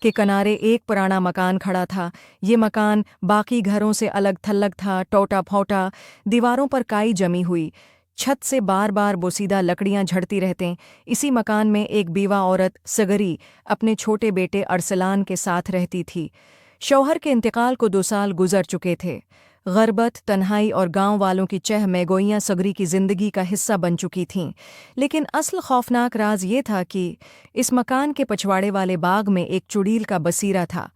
के किनारे एक पुराना मकान खड़ा था। ये मकान बाकी घरों से अलग थलग था, टूटा फौटा, दीवारों पर काई जमी हुई, छत से बार बार बोसीदा लकड़ियां झड़ती रहते। इसी मकान में एक बीवा औरत सगरी अपने छोटे बेटे अरसलान के साथ रहती थी। शौहर के इंतकाल को 2 साल गुजर चुके थे। ग़रबत, तन्हाई और गांव वालों की चहमैगोइयाँ सगरी की ज़िंदगी का हिस्सा बन चुकी थीं। लेकिन असल खौफनाक राज ये था कि इस मकान के पछवाड़े वाले बाग में एक चुड़ैल का बसीरा था।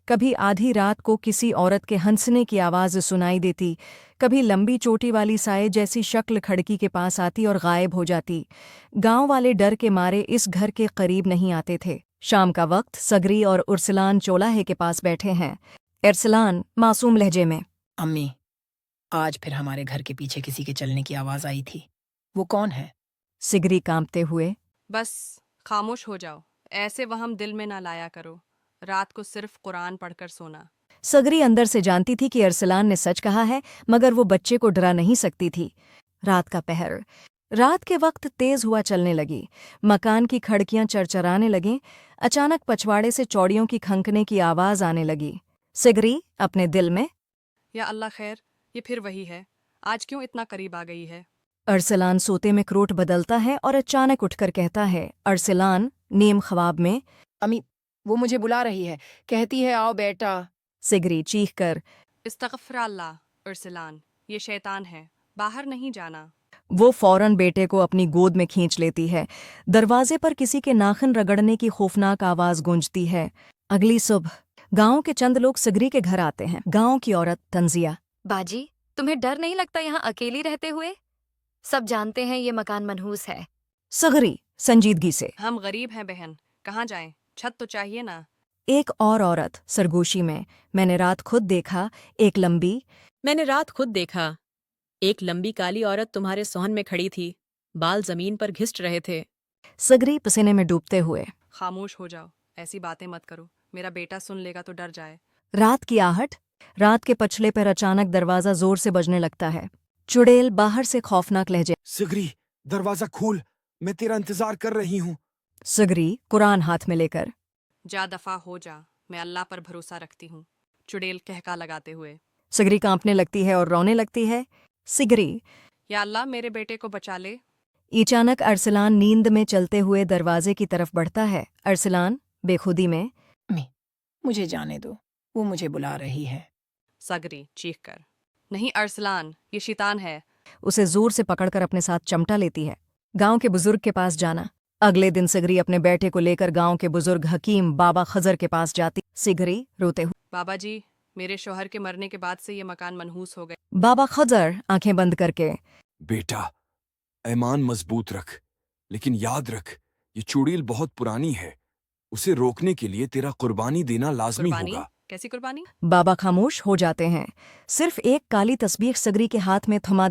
कभी आधी रात को किसी औरत के हंसने की आवाज़ सुनाई देती, कभी लंबी चोटी वाली साए जैसी शक्ल खिड़की के पास आती और गायब हो जाती। गांव वाले डर के मारे इस घर के करीब नहीं आते थे। शाम का वक्त, सगरी और उर्सलान चोलाहे के पास बैठे हैं। अरसलान मासूम लहजे में, अम्मी, आज फिर हमारे घर के पीछे किसी के चलने की आवाज आई थी। वो कौन है? सिगरी कांपते हुए, बस खामोश हो जाओ, ऐसे वहम दिल में ना लाया करो। रात को सिर्फ कुरान पढ़कर सोना। सगरी अंदर से जानती थी कि अरसलान ने सच कहा है, मगर वो बच्चे को डरा नहीं सकती थी। रात का पहर, रात के वक्त तेज हुआ चलने लगी। मकान की खिड़कियां चरचराने लगीं। अचानक पछवाड़े से चौड़ियों की खंकने की आवाज आने लगी। सिगरी अपने दिल में, या अल्लाह खैर, ये फिर वही है। आज क्यों इतना करीब आ गई है? अरसलान सोते में क्रोट बदलता है और अचानक उठकर कहता है। अरसलान नीम ख्वाब में, अम्मी, वो मुझे बुला रही है, कहती है आओ बेटा। सिगरी चीख कर, इस्तग़फ़िरुल्लाह अरसलान, ये शैतान है, बाहर नहीं जाना। वो फौरन बेटे को अपनी गोद में खींच लेती है। दरवाजे पर किसी के नाखून रगड़ने की खौफनाक आवाज गूंजती है। अगली सुबह गांव के चंद लोग सिगरी के घर आते हैं। गांव की औरत तंजिया, बाजी, तुम्हें डर नहीं लगता यहाँ अकेली रहते हुए? सब जानते हैं ये मकान मनहूस है। सगरी संजीदगी से, हम गरीब हैं बहन, कहाँ जाएं? छत तो चाहिए ना। एक और औरत सरगोशी में, मैंने रात खुद देखा, एक लंबी काली औरत तुम्हारे सोहन में खड़ी थी, बाल जमीन पर घिस रहे थे। सगरी पसीने में डूबते हुए, खामोश हो जाओ, ऐसी बातें मत करो, मेरा बेटा सुन लेगा तो डर जाए। रात की आहट, रात के पछले पर अचानक दरवाजा जोर से बजने लगता है। चुड़ैल बाहर से खौफनाक लहजे, सिगरी, दरवाजा खोल, मैं तेरा इंतजार कर रही हूँ। सगरी कुरान हाथ में लेकर, जा दफा हो जा, मैं अल्लाह पर भरोसा रखती हूँ। चुड़ैल कहका लगाते हुए, सगरी कांपने लगती है और रोने लगती है। सिगरी, या अल्लाह मेरे बेटे को बचा ले। अचानक अरसलान नींद में चलते हुए दरवाजे की तरफ बढ़ता है। अरसलान बेखुदी में, अम्मी, मुझे जाने दो, वो मुझे बुला रही है। सगरी चीख कर, नहीं अरसलान, ये शैतान है। उसे जोर से पकड़कर अपने साथ चमटा लेती है। गांव के बुजुर्ग के पास जाना। अगले दिन सिगरी अपने बेटे को लेकर गांव के बुजुर्ग हकीम बाबा खजर के पास जाती। सिगरी रोते हुए, बाबा जी, मेरे शौहर के मरने के बाद से ये मकान मनहूस हो गए। बाबा खजर आंखें बंद करके, बेटा, ईमान मजबूत रख, लेकिन याद रख, ये चुड़ैल बहुत पुरानी है। उसे रोकने के लिए तेरा कुर्बानी देना लाजमी कुर्बानी? होगा। कैसी कुर्बानी? बाबा खामोश हो जाते हैं। सिर्फ एक काली तस्बीह सगरी के हाथ में थमा